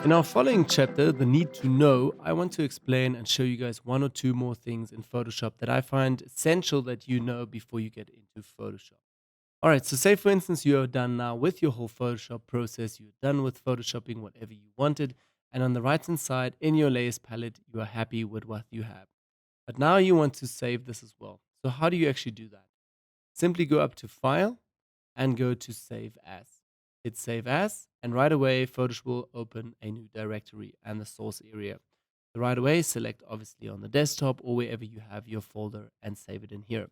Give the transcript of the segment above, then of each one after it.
In our following chapter, The Need to Know, I want to explain and show you guys one or two more things in Photoshop that I find essential that you know before you get into Photoshop. All right, so say for instance, you are done now with your whole Photoshop process, you're done with Photoshopping whatever you wanted, and on the right hand side in your layers palette, you are happy with what you have. But now you want to save this as well. So, how do you actually do that? Simply go up to File and go to Save As. Hit Save As, and right away, Photoshop will open a new directory and the source area. So right away, select obviously on the desktop or wherever you have your folder and save it in here.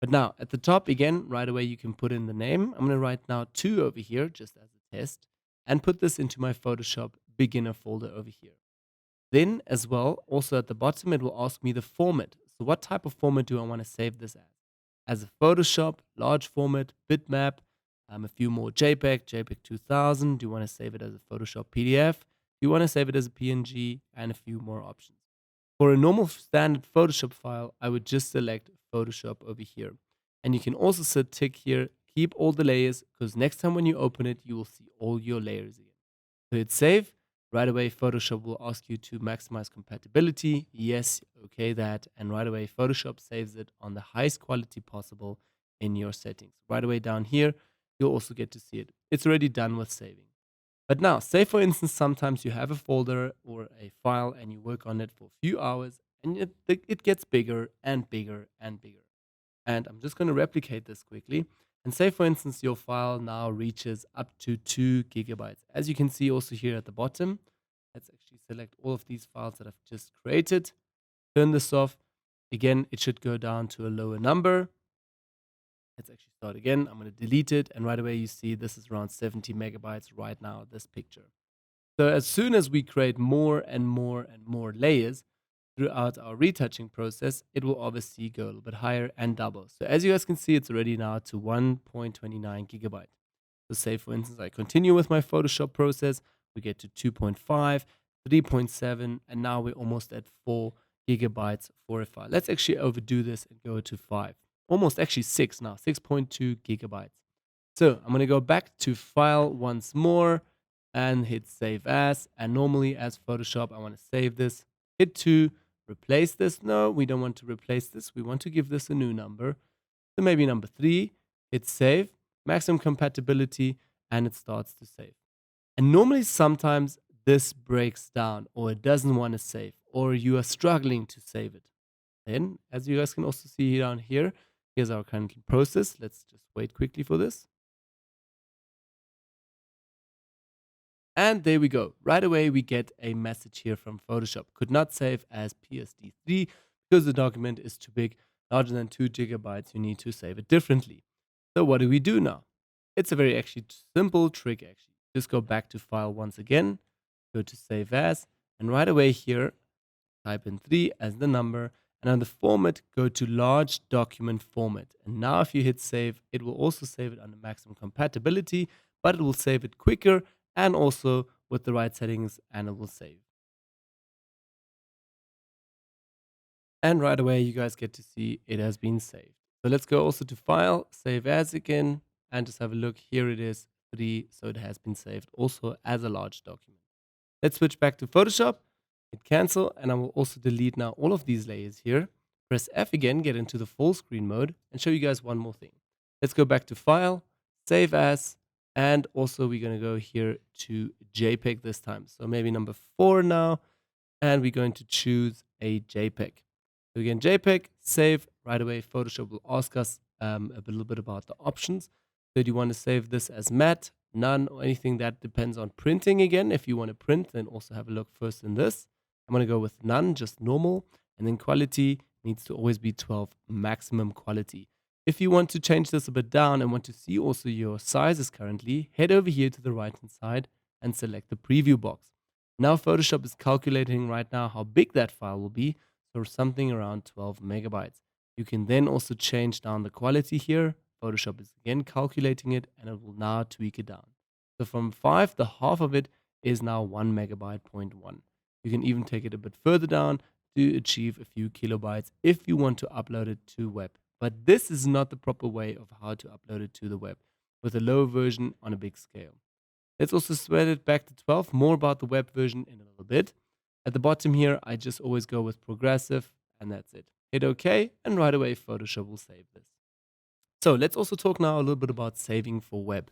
But now at the top again, right away you can put in the name. I'm going to write now 2 over here just as a test and put this into my Photoshop beginner folder over here. Then as well, also at the bottom, it will ask me the format. So what type of format do I want to save this as? As a Photoshop, large format, bitmap, a few more JPEG, JPEG 2000. Do you want to save it as a Photoshop PDF? Do you want to save it as a PNG? And a few more options. For a normal standard Photoshop file, I would just select Photoshop over here. And you can also set tick here, keep all the layers, because next time when you open it, you will see all your layers again. So hit save. Right away, Photoshop will ask you to maximize compatibility. Yes, okay, that. And right away, Photoshop saves it on the highest quality possible in your settings. Right away down here, you'll also get to see it. It's already done with saving. But now, say for instance, sometimes you have a folder or a file and you work on it for a few hours and it gets bigger and bigger and bigger. And I'm just going to replicate this quickly. And say, for instance, your file now reaches up to 2 gigabytes. As you can see also here at the bottom, let's actually select all of these files that I've just created. Turn this off. Again, it should go down to a lower number. Let's actually start again. I'm going to delete it. And right away, you see this is around 70 megabytes right now, this picture. So as soon as we create more and more and more layers, throughout our retouching process, it will obviously go a little bit higher and double. So as you guys can see, it's already now to 1.29 gigabyte. So say for instance, I continue with my Photoshop process, we get to 2.5, 3.7, and now we're almost at 4 gigabytes for a file. Let's actually overdo this and go to 5. Almost actually 6 now, 6.2 gigabytes. So I'm going to go back to File once more and hit Save As. And normally as Photoshop, I want to save this. Hit 2. Replace this. No, we don't want to replace this. We want to give this a new number. So maybe number 3. Hit save, maximum compatibility, and it starts to save. And normally sometimes this breaks down or it doesn't want to save or you are struggling to save it. Then, as you guys can also see down here, here's our current process. Let's just wait quickly for this. And there we go. Right away, we get a message here from Photoshop. Could not save as PSD3 because the document is too big, larger than 2 gigabytes. You need to save it differently. So what do we do now? It's a very actually simple trick actually. Just go back to File once again, go to Save As, and right away here, type in 3 as the number, and on the format, go to Large Document Format. And now if you hit Save, it will also save it under maximum compatibility, but it will save it quicker and also with the right settings, and it will save. And right away, you guys get to see it has been saved. So let's go also to File, Save As again, and just have a look. Here it is, 3, so it has been saved also as a large document. Let's switch back to Photoshop, hit Cancel, and I will also delete now all of these layers here. Press F again, get into the full screen mode, and show you guys one more thing. Let's go back to File, Save As, and also we're going to go here to JPEG this time. So maybe number 4 now, and we're going to choose a JPEG. So again, JPEG, save, right away Photoshop will ask us a little bit about the options. So do you want to save this as matte, none, or anything that depends on printing again? If you want to print, then also have a look first in this. I'm going to go with none, just normal. And then quality needs to always be 12, maximum quality. If you want to change this a bit down and want to see also your sizes currently, head over here to the right-hand side and select the preview box. Now Photoshop is calculating right now how big that file will be, so something around 12 megabytes. You can then also change down the quality here. Photoshop is again calculating it and it will now tweak it down. So from 5, the half of it is now 1 megabyte point 1. You can even take it a bit further down to achieve a few kilobytes if you want to upload it to web. But this is not the proper way of how to upload it to the web with a low version on a big scale. Let's also spread it back to 12. More about the web version in a little bit. At the bottom here, I just always go with progressive, and that's it. Hit OK, and right away Photoshop will save this. So let's also talk now a little bit about saving for web.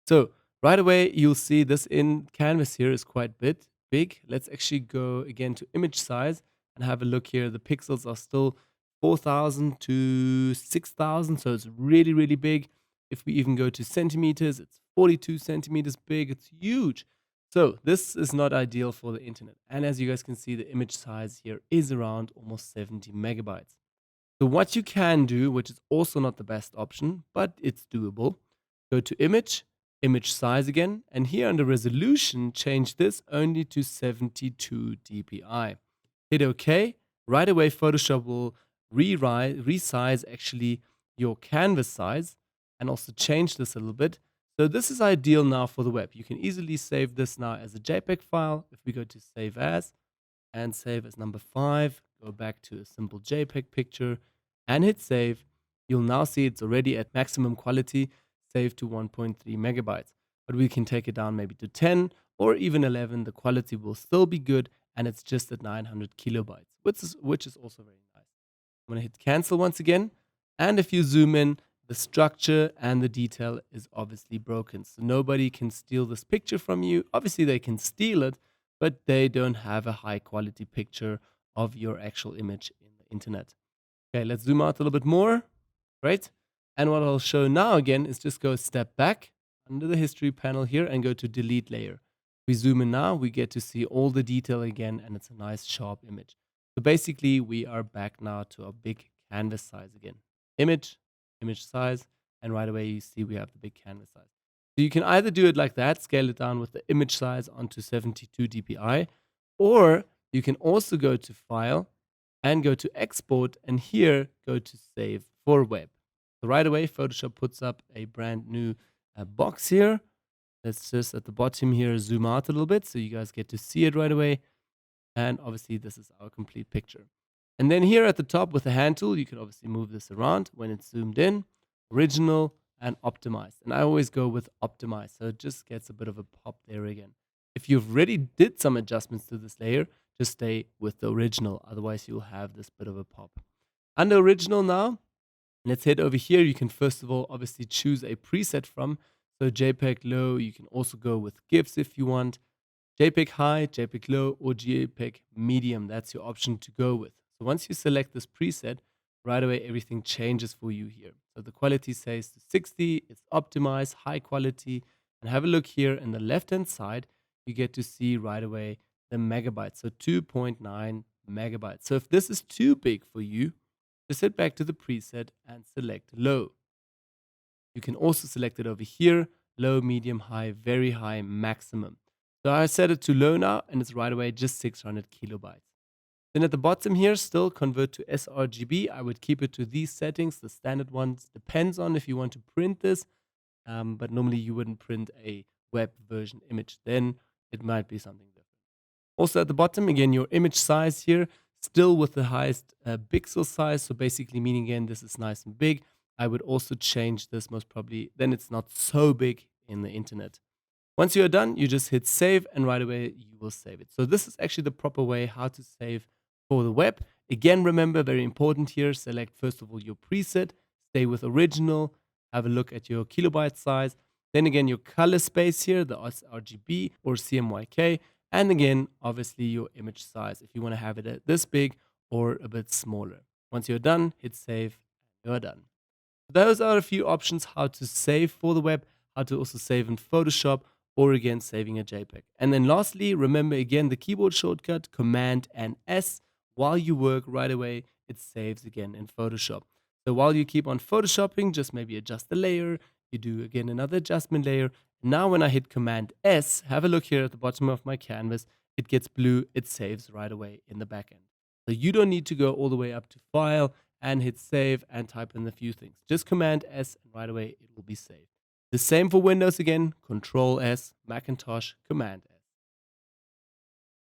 So right away, you'll see this in Canvas here is quite big. Let's actually go again to image size and have a look here. The pixels are still 4,000 to 6,000, so it's really, really big. If we even go to centimeters, it's 42 centimeters big. It's huge. So this is not ideal for the internet. And as you guys can see, the image size here is around almost 70 megabytes. So what you can do, which is also not the best option, but it's doable, go to image, image size again, and here under resolution, change this only to 72 dpi. Hit OK. Right away, Photoshop will resize actually your canvas size and also change this a little bit. So this is ideal now for the web. You can easily save this now as a JPEG file. If we go to save as and save as number 5, go back to a simple JPEG picture and hit save, you'll now see it's already at maximum quality, saved to 1.3 megabytes. But we can take it down maybe to 10 or even 11. The quality will still be good and it's just at 900 kilobytes, which is also very nice. I'm going to hit cancel once again. And if you zoom in, the structure and the detail is obviously broken. So nobody can steal this picture from you. Obviously, they can steal it, but they don't have a high quality picture of your actual image in the internet. Okay, let's zoom out a little bit more, right? And what I'll show now again is just go a step back under the history panel here and go to delete layer. We zoom in now, we get to see all the detail again, and it's a nice sharp image. So basically, we are back now to a big canvas size again. Image size, and right away you see we have the big canvas size. So you can either do it like that, scale it down with the image size onto 72 dpi, or you can also go to File and go to Export, and here go to Save for Web. So right away, Photoshop puts up a brand new box here. Let's just at the bottom here zoom out a little bit so you guys get to see it right away. And obviously, this is our complete picture. And then here at the top with the hand tool, you can obviously move this around when it's zoomed in, original, and optimized. And I always go with optimized, so it just gets a bit of a pop there again. If you've already did some adjustments to this layer, just stay with the original. Otherwise, you'll have this bit of a pop. Under original now, let's head over here. You can first of all obviously choose a preset from. So JPEG low, you can also go with GIFs if you want. JPEG high, JPEG low, or JPEG medium. That's your option to go with. So once you select this preset, right away everything changes for you here. So the quality says to 60, it's optimized, high quality. And have a look here in the left-hand side, you get to see right away the megabytes. So 2.9 megabytes. So if this is too big for you, just head back to the preset and select low. You can also select it over here, low, medium, high, very high, maximum. So I set it to low now, and it's right away just 600 kilobytes. Then at the bottom here, still convert to sRGB. I would keep it to these settings. The standard ones depends on if you want to print this, but normally you wouldn't print a web version image. Then it might be something different. Also at the bottom, again, your image size here, still with the highest pixel size. So basically meaning, again, this is nice and big. I would also change this most probably. Then it's not so big in the internet. Once you're done, you just hit save and right away you will save it. So this is actually the proper way how to save for the web. Again, remember, very important here, select first of all your preset, stay with original, have a look at your kilobyte size. Then again, your color space here, the sRGB or CMYK. And again, obviously your image size, if you want to have it this big or a bit smaller. Once you're done, hit save and you're done. Those are a few options how to save for the web, how to also save in Photoshop, or again, saving a JPEG. And then lastly, remember again, the keyboard shortcut, Command and S. While you work right away, it saves again in Photoshop. So while you keep on Photoshopping, just maybe adjust the layer. You do again another adjustment layer. Now when I hit Command S, have a look here at the bottom of my canvas. It gets blue, it saves right away in the back end. So you don't need to go all the way up to File and hit Save and type in a few things. Just Command S and right away it will be saved. The same for Windows again, Control S, Macintosh, Command S.